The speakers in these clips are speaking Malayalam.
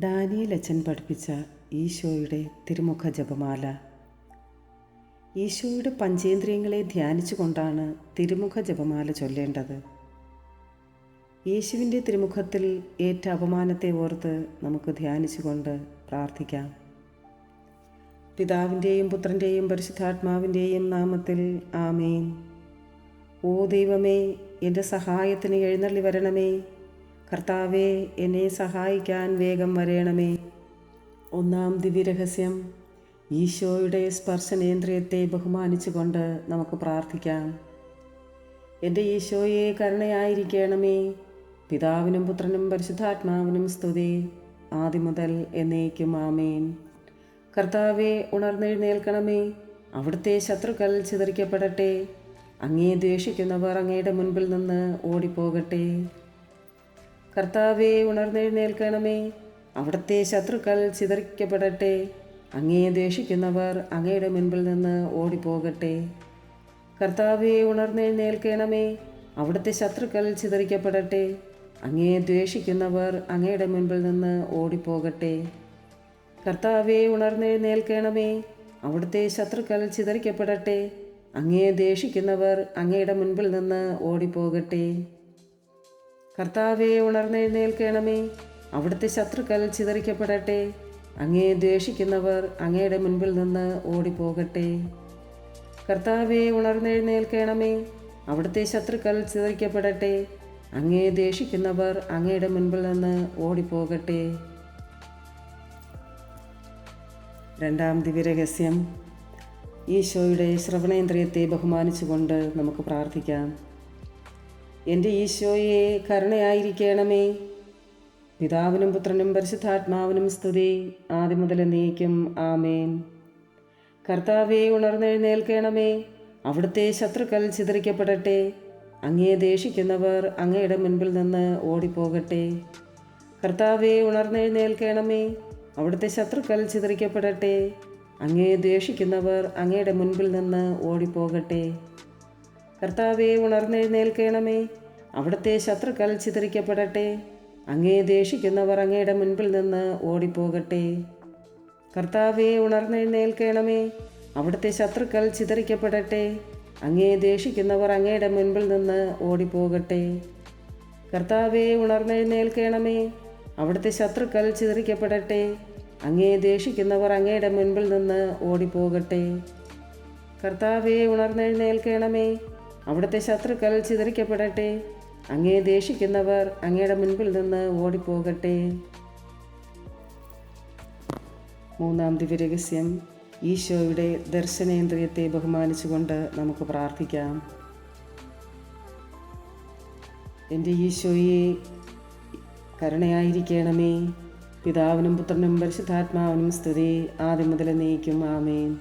ഡാനിയേൽ അച്ഛൻ പഠിപ്പിച്ച ഈശോയുടെ തിരുമുഖ ജപമാല. ഈശോയുടെ പഞ്ചേന്ദ്രിയങ്ങളെ ധ്യാനിച്ചുകൊണ്ടാണ് തിരുമുഖ ജപമാല ചൊല്ലേണ്ടത്. യേശുവിൻ്റെ തിരുമുഖത്തിൽ ഏറ്റ അപമാനത്തെ ഓർത്ത് നമുക്ക് ധ്യാനിച്ചുകൊണ്ട് പ്രാർത്ഥിക്കാം. പിതാവിൻ്റെയും പുത്രൻ്റെയും പരിശുദ്ധാത്മാവിൻ്റെയും നാമത്തിൽ ആമേൻ. ഓ ദൈവമേ, എൻ്റെ സഹായത്തിന് എഴുന്നള്ളി വരണമേ. കർത്താവേ, എന്നെ സഹായിക്കാൻ വേഗം വരേണമേ. ഒന്നാം ദിവ്യരഹസ്യം. ഈശോയുടെ സ്പർശനേന്ദ്രിയത്തെ ബഹുമാനിച്ചുകൊണ്ട് നമുക്ക് പ്രാർത്ഥിക്കാം. എൻ്റെ ഈശോയെ, കരുണയായിരിക്കണമേ. പിതാവിനും പുത്രനും പരിശുദ്ധാത്മാവിനും സ്തുതി, ആദ്യം മുതൽ എന്നേക്കും ആമേൻ. കർത്താവെ, ഉണർന്നെഴുന്നേൽക്കണമേ. അവിടുത്തെ ശത്രുക്കൾ ചിതറിക്കപ്പെടട്ടെ. അങ്ങേ ദ്വേഷിക്കുന്നവർ അങ്ങയുടെ മുൻപിൽ നിന്ന് ഓടിപ്പോകട്ടെ. കർത്താവെ, ഉണർന്നെഴുന്നേൽക്കണമേ. അവിടുത്തെ ശത്രുക്കൾ ചിതറിക്കപ്പെടട്ടെ. അങ്ങേ ദ്വേഷിക്കുന്നവർ അങ്ങയുടെ മുൻപിൽ നിന്ന് ഓടിപ്പോകട്ടെ. കർത്താവെ, ഉണർന്നെഴുന്നേൽക്കണമേ. അവിടുത്തെ ശത്രുക്കൾ ചിതറിക്കപ്പെടട്ടെ. അങ്ങേ ദ്വേഷിക്കുന്നവർ അങ്ങയുടെ മുൻപിൽ നിന്ന് ഓടിപ്പോകട്ടെ. കർത്താവെ, ഉണർന്നെഴുന്നേൽക്കണമേ. അവിടുത്തെ ശത്രുക്കൾ ചിതറിക്കപ്പെടട്ടെ. അങ്ങേ ദ്വേഷിക്കുന്നവർ അങ്ങയുടെ മുൻപിൽ നിന്ന് ഓടിപ്പോകട്ടെ. കർത്താവെ, ഉണർന്നെഴുന്നേൽക്കണമേ. അവിടുത്തെ ശത്രുക്കൾ ചിതറിക്കപ്പെടട്ടെ. അങ്ങേ ദ്വേഷിക്കുന്നവർ അങ്ങയുടെ മുൻപിൽ നിന്ന് ഓടിപ്പോകട്ടെ. കർത്താവെ, ഉണർന്നെഴുന്നേൽക്കണമേ. അവിടുത്തെ ശത്രുക്കൾ ചിതറിക്കപ്പെടട്ടെ. അങ്ങേ ദ്വേഷിക്കുന്നവർ അങ്ങയുടെ മുൻപിൽ നിന്ന് ഓടിപ്പോകട്ടെ. രണ്ടാം ദിവ്യരഹസ്യം. ഈശോയുടെ ശ്രവണേന്ദ്രിയത്തെ ബഹുമാനിച്ചുകൊണ്ട് നമുക്ക് പ്രാർത്ഥിക്കാം. എൻ്റെ ഈശോയെ, കരുണയായിരിക്കണമേ. പിതാവിനും പുത്രനും പരിശുദ്ധാത്മാവിനും സ്തുതി, ആദ്യം മുതൽ എന്നേക്കും ആമേൻ. കർത്താവെ, ഉണർന്നെഴുന്നേൽക്കണമേ. അവിടുത്തെ ശത്രുക്കൾ ചിതറിക്കപ്പെടട്ടെ. അങ്ങേ ദ്വേഷിക്കുന്നവർ അങ്ങയുടെ മുൻപിൽ നിന്ന് ഓടിപ്പോകട്ടെ. കർത്താവെ, ഉണർന്നെഴുന്നേൽക്കണമേ. അവിടുത്തെ ശത്രുക്കൾ ചിതറിക്കപ്പെടട്ടെ. അങ്ങേ ദ്വേഷിക്കുന്നവർ അങ്ങയുടെ മുൻപിൽ നിന്ന് ഓടിപ്പോകട്ടെ. കർത്താവെ, ഉണർന്നെഴുന്നേൽക്കണമേ. അവിടുത്തെ ശത്രുക്കൾ ചിതറിക്കപ്പെടട്ടെ. അങ്ങേ ദ്വേഷിക്കുന്നവർ അങ്ങയുടെ മുൻപിൽ നിന്ന് ഓടിപ്പോകട്ടെ. കർത്താവെ, ഉണർന്നെഴുന്നേൽക്കണമേ. അവിടുത്തെ ശത്രുക്കൾ ചിതറിക്കപ്പെടട്ടെ. അങ്ങേ ദ്വേഷിക്കുന്നവർ അങ്ങയുടെ മുൻപിൽ നിന്ന് ഓടിപ്പോകട്ടെ. കർത്താവെ, ഉണർന്നെഴുന്നേൽക്കണമേ. അവിടുത്തെ ശത്രുക്കൾ ചിതറിക്കപ്പെടട്ടെ. അങ്ങേ ദ്വേഷിക്കുന്നവർ അങ്ങയുടെ മുൻപിൽ നിന്ന് ഓടിപ്പോകട്ടെ. കർത്താവെ, ഉണർന്നെഴുന്നേൽക്കണമേ. അവിടുത്തെ ശത്രുക്കൾ ചിതറിക്കപ്പെടട്ടെ. അങ്ങേ ദ്വേഷിക്കുന്നവർ അങ്ങയുടെ മുൻപിൽ നിന്ന് ഓടിപ്പോകട്ടെ. മൂന്നാം ദിവ്യരഹസ്യം. ഈശോയുടെ ദർശനേന്ദ്രിയത്തെ ബഹുമാനിച്ചുകൊണ്ട് നമുക്ക് പ്രാർത്ഥിക്കാം. എൻ്റെ ഈശോയെ, കരുണയായിരിക്കണമേ. പിതാവിനും പുത്രനും പരിശുദ്ധാത്മാവിനും സ്തുതി, ആദ്യം മുതൽ എന്നേക്കും ആമേൻ.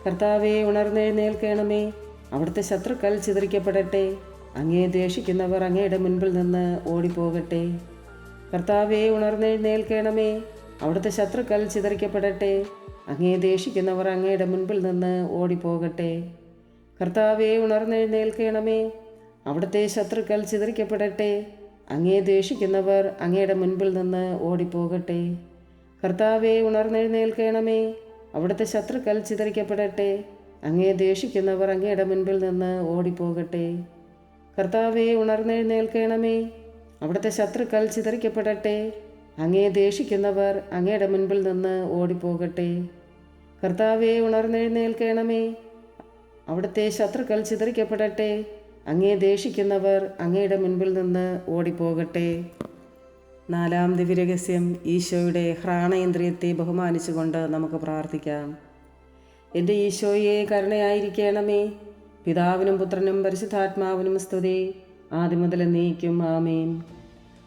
കർത്താവെ, ഉണർന്നെഴുന്നേൽക്കണമേ. അവിടുത്തെ ശത്രുക്കൾ ചിതറിക്കപ്പെടട്ടെ. അങ്ങേ ദ്വേഷിക്കുന്നവർ അങ്ങയുടെ മുൻപിൽ നിന്ന് ഓടിപ്പോകട്ടെ. കർത്താവെ, ഉണർന്നെഴുന്നേൽക്കണമേ. അവിടുത്തെ ശത്രുക്കൾ ചിതറിക്കപ്പെടട്ടെ. അങ്ങേ ദ്വേഷിക്കുന്നവർ അങ്ങയുടെ മുൻപിൽ നിന്ന് ഓടിപ്പോകട്ടെ. കർത്താവെ, ഉണർന്നെഴുന്നേൽക്കണമേ. അവിടുത്തെ ശത്രുക്കൾ ചിതറിക്കപ്പെടട്ടെ. അങ്ങേ ദ്വേഷിക്കുന്നവർ അങ്ങയുടെ മുൻപിൽ നിന്ന് ഓടിപ്പോകട്ടെ. കർത്താവെ, ഉണർന്നെഴുന്നേൽക്കണമേ. അവിടുത്തെ ശത്രുക്കൾ ചിതറിക്കപ്പെടട്ടെ. അങ്ങേ ദ്വേഷിക്കുന്നവർ അങ്ങയുടെ മുൻപിൽ നിന്ന് ഓടിപ്പോകട്ടെ. കർത്താവെ, ഉണർന്നെഴുന്നേൽക്കണമേ. അവിടുത്തെ ശത്രുക്കൾ ചിതറിക്കപ്പെടട്ടെ. അങ്ങേ ദ്വേഷിക്കുന്നവർ അങ്ങയുടെ മുൻപിൽ നിന്ന് ഓടിപ്പോകട്ടെ. കർത്താവെ, ഉണർന്നെഴുന്നേൽക്കണമേ. അവിടുത്തെ ശത്രുക്കൾ ചിതറിക്കപ്പെടട്ടെ. അങ്ങേ ദ്വേഷിക്കുന്നവർ അങ്ങയുടെ മുൻപിൽ നിന്ന് ഓടിപ്പോകട്ടെ. നാലാം ദിവ്യരഹസ്യം. ഈശോയുടെ ഘ്രാണേന്ദ്രിയത്തെ ബഹുമാനിച്ചുകൊണ്ട് നമുക്ക് പ്രാർത്ഥിക്കാം. എൻ്റെ ഈശോയെ, കരുണയായിരിക്കണമേ. പിതാവിനും പുത്രനും പരിശുദ്ധാത്മാവിനും സ്തുതി, ആദ്യം മുതൽ എന്നേക്കും ആമേൻ.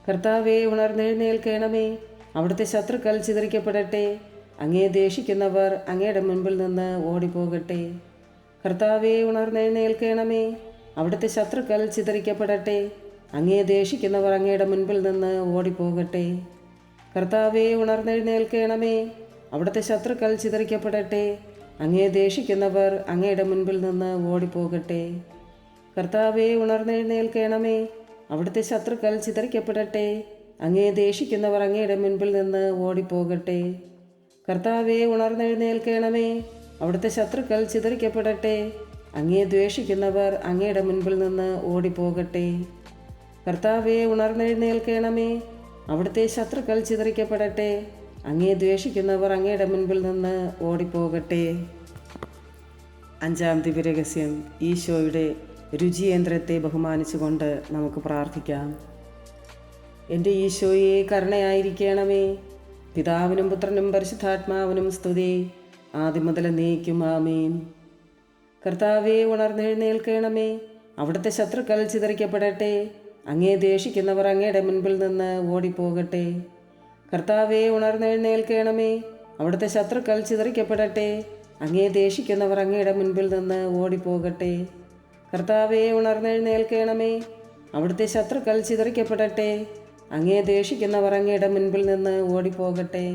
കർത്താവെ, ഉണർന്നെഴുന്നേൽക്കണമേ. അവിടുത്തെ ശത്രുക്കൾ ചിതറിക്കപ്പെടട്ടെ. അങ്ങേ ദ്വേഷിക്കുന്നവർ അങ്ങയുടെ മുൻപിൽ നിന്ന് ഓടിപ്പോകട്ടെ. കർത്താവെ, ഉണർന്നെഴുന്നേൽക്കണമേ. അവിടുത്തെ ശത്രുക്കൾ ചിതറിക്കപ്പെടട്ടെ. അങ്ങേ ദ്വേഷിക്കുന്നവർ അങ്ങയുടെ മുൻപിൽ നിന്ന് ഓടിപ്പോകട്ടെ. കർത്താവെ, ഉണർന്നെഴുന്നേൽക്കണമേ. അവിടുത്തെ ശത്രുക്കൾ ചിതറിക്കപ്പെടട്ടെ. അങ്ങേ ദ്വേഷിക്കുന്നവർ അങ്ങയുടെ മുൻപിൽ നിന്ന് ഓടിപ്പോകട്ടെ. കർത്താവെ, ഉണർന്നെഴുന്നേൽക്കണമേ. അവിടുത്തെ ശത്രുക്കൾ ചിതറിക്കപ്പെടട്ടെ. അങ്ങയെ ദേഷിക്കുന്നവർ അങ്ങയുടെ മുൻപിൽ നിന്ന് ഓടിപ്പോകട്ടെ. കർത്താവെ, ഉണർന്നെഴുന്നേൽക്കണമേ. അവിടുത്തെ ശത്രുക്കൾ ചിതറിക്കപ്പെടട്ടെ. അങ്ങയെ ദ്വേഷിക്കുന്നവർ അങ്ങയുടെ മുൻപിൽ നിന്ന് ഓടിപ്പോകട്ടെ. കർത്താവെ, ഉണർന്നെഴുന്നേൽക്കണമേ. അവിടുത്തെ ശത്രുക്കൾ ചിതറിക്കപ്പെടട്ടെ. അങ്ങയെ ദ്വേഷിക്കുന്നവർ അങ്ങയുടെ മുൻപിൽ നിന്ന് ഓടിപ്പോകട്ടെ. അഞ്ചാം ദിവ്യരഹസ്യം, ഈശോയുടെ രുചിയേന്ദ്രത്തെ ബഹുമാനിച്ചുകൊണ്ട് നമുക്ക് പ്രാർത്ഥിക്കാം. എൻ്റെ ഈശോയെ, കരുണയായിരിക്കണമേ. പിതാവിനും പുത്രനും പരിശുദ്ധാത്മാവിനും സ്തുതി, ആദ്യം മുതൽ എന്നേക്കും. ആമേൻ. കർത്താവെ, ഉണർന്നെഴുന്നേൽക്കണമേ. അവിടുത്തെ ശത്രുക്കൾ ചിതറിക്കപ്പെടട്ടെ. അങ്ങയെ ദേഷിക്കുന്നവർ അങ്ങയുടെ മുൻപിൽ നിന്ന് ഓടിപ്പോകട്ടെ. കർത്താവെ, ഉണർന്നെഴുന്നേൽക്കണമേ. അവിടുത്തെ ശത്രുക്കൾ ചിതറിക്കപ്പെടട്ടെ. അങ്ങയെ ദേഷിക്കുന്നവർ അങ്ങയുടെ മുൻപിൽ നിന്ന് ഓടിപ്പോകട്ടെ. കർത്താവെ, ഉണർന്നെഴുന്നേൽക്കണമേ. അവിടുത്തെ ശത്രുക്കൾ ചിതറിക്കപ്പെടട്ടെ. അങ്ങയെ ദേഷിക്കുന്നവർ അങ്ങയുടെ മുൻപിൽ നിന്ന് ഓടിപ്പോകട്ടെ.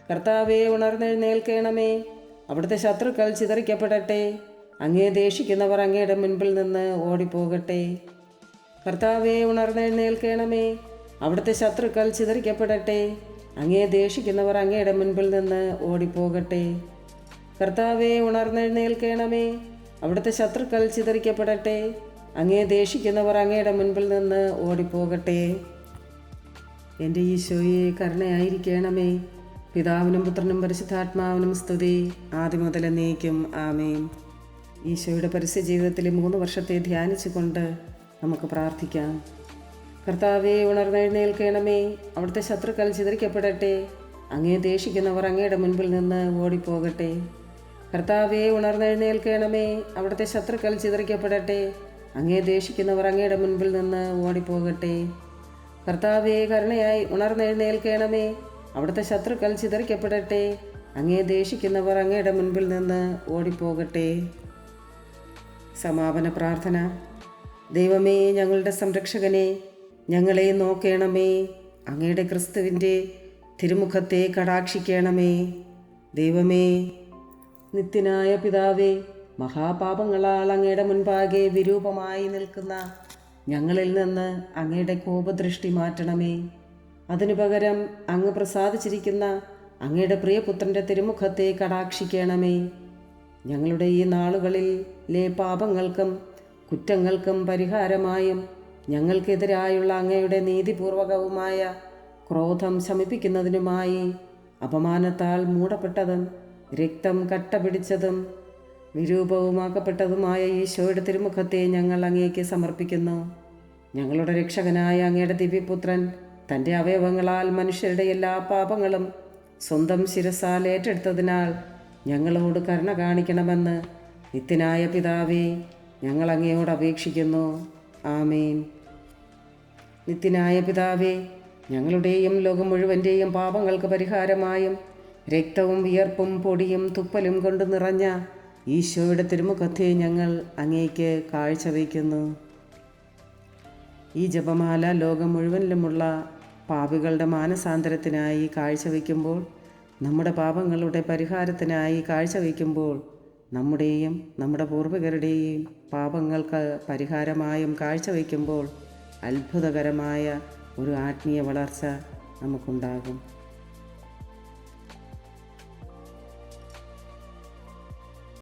കർത്താവെ, ഉണർന്നെഴുന്നേൽക്കണമേ. അവിടുത്തെ ശത്രുക്കൾ ചിതറിക്കപ്പെടട്ടെ. അങ്ങയെ ദേഷിക്കുന്നവർ അങ്ങയുടെ മുൻപിൽ നിന്ന് ഓടിപ്പോകട്ടെ. കർത്താവെ, ഉണർന്നെഴുന്നേൽക്കണമേ. അവിടുത്തെ ശത്രുക്കൾ ചിതറിക്കപ്പെടട്ടെ. അങ്ങയെ ദേഷിക്കുന്നവർ അങ്ങയുടെ മുൻപിൽ നിന്ന് ഓടിപ്പോകട്ടെ. കർത്താവെ, ഉണർന്നെഴുന്നേൽക്കണമേ. അവിടുത്തെ ശത്രുക്കൾ ചിതറിക്കപ്പെടട്ടെ. അങ്ങയെ ദേഷിക്കുന്നവർ അങ്ങയുടെ മുൻപിൽ നിന്ന് ഓടിപ്പോകട്ടെ. എൻ്റെ ഈശോയെ, കരുണയായിരിക്കണമേ. പിതാവിനും പുത്രനും പരിശുദ്ധാത്മാവിനും സ്തുതി, ആദ്യം മുതൽ എന്നേക്കും. ആമേൻ. ഈശോയുടെ പരസ്യ ജീവിതത്തിലെ 3 വർഷത്തെ ധ്യാനിച്ചുകൊണ്ട് നമുക്ക് പ്രാർത്ഥിക്കാം. കർത്താവെ, ഉണർന്നെഴുന്നേൽക്കണമേ. അവിടുത്തെ ശത്രുക്കൾ ചിതറിക്കപ്പെടട്ടെ. അങ്ങയെ ദേഷിക്കുന്നവർ അങ്ങയുടെ മുൻപിൽ നിന്ന് ഓടിപ്പോകട്ടെ. കർത്താവെ, ഉണർന്നെഴുന്നേൽക്കണമേ. അവിടുത്തെ ശത്രുക്കൾ ചിതറിക്കപ്പെടട്ടെ. അങ്ങയെ ദേഷിക്കുന്നവർ അങ്ങയുടെ മുൻപിൽ നിന്ന് ഓടിപ്പോകട്ടെ. കർത്താവെ, കരുണയായി ഉണർന്നെഴുന്നേൽക്കണമേ. അവിടുത്തെ ശത്രുക്കൾ ചിതറിക്കപ്പെടട്ടെ. അങ്ങയെ ദേഷിക്കുന്നവർ അങ്ങയുടെ മുൻപിൽ നിന്ന് ഓടിപ്പോകട്ടെ. സമാപന പ്രാർത്ഥന. ദൈവമേ, ഞങ്ങളുടെ സംരക്ഷകനെ, ഞങ്ങളെ നോക്കണമേ. അങ്ങയുടെ ക്രിസ്തുവിൻ്റെ തിരുമുഖത്തെ കടാക്ഷിക്കണമേ. ദൈവമേ, നിത്യനായ പിതാവേ, മഹാപാപങ്ങളാൽ അങ്ങയുടെ മുൻപാകെ വിരൂപമായി നിൽക്കുന്ന ഞങ്ങളിൽ നിന്ന് അങ്ങയുടെ കോപദൃഷ്ടി മാറ്റണമേ. അതിനു പകരം അങ്ങ് പ്രസാദിച്ചിരിക്കുന്ന അങ്ങയുടെ പ്രിയപുത്രൻ്റെ തിരുമുഖത്തെ കടാക്ഷിക്കണമേ. ഞങ്ങളുടെ ഈ നാളുകളിലെ പാപങ്ങൾക്കും കുറ്റങ്ങൾക്കും പരിഹാരമായും ഞങ്ങൾക്കെതിരായുള്ള അങ്ങയുടെ നീതിപൂർവകവുമായ ക്രോധം ശമിപ്പിക്കുന്നതിനുമായി അപമാനത്താൽ മൂടപ്പെട്ടതും രക്തം കട്ട പിടിച്ചതും വിരൂപവുമാക്കപ്പെട്ടതുമായ ഈശോയുടെ തിരുമുഖത്തെ ഞങ്ങൾ അങ്ങേക്ക് സമർപ്പിക്കുന്നു. ഞങ്ങളുടെ രക്ഷകനായ അങ്ങയുടെ ദിവ്യപുത്രൻ തൻ്റെ അവയവങ്ങളാൽ മനുഷ്യരുടെ എല്ലാ പാപങ്ങളും സ്വന്തം ശിരസാൽ ഏറ്റെടുത്തതിനാൽ ഞങ്ങളോട് കരുണ കാണിക്കണമെന്ന് നിത്യനായ പിതാവേ, ഞങ്ങൾ അങ്ങയോട് അപേക്ഷിക്കുന്നു. ആമേൻ. നിത്യനായ പിതാവേ, ഞങ്ങളുടെയും ലോകം മുഴുവൻ്റെയും പാപങ്ങൾക്ക് പരിഹാരമായും രക്തവും വിയർപ്പും പൊടിയും തുപ്പലും കൊണ്ട് നിറഞ്ഞ ഈശോയുടെ തിരുമുഖത്തെ ഞങ്ങൾ അങ്ങേക്ക് കാഴ്ചവയ്ക്കുന്നു. ഈ ജപമാല ലോകം മുഴുവനിലുമുള്ള പാപികളുടെ മാനസാന്തരത്തിനായി കാഴ്ചവെക്കുമ്പോൾ, നമ്മുടെ പാപങ്ങളുടെ പരിഹാരത്തിനായി കാഴ്ചവെക്കുമ്പോൾ, നമ്മുടെയും നമ്മുടെ പൂർവികരുടെയും പാപങ്ങൾക്ക് പരിഹാരമായും കാഴ്ചവെക്കുമ്പോൾ അത്ഭുതകരമായ ഒരു ആത്മീയ വളർച്ച നമുക്കുണ്ടാകും.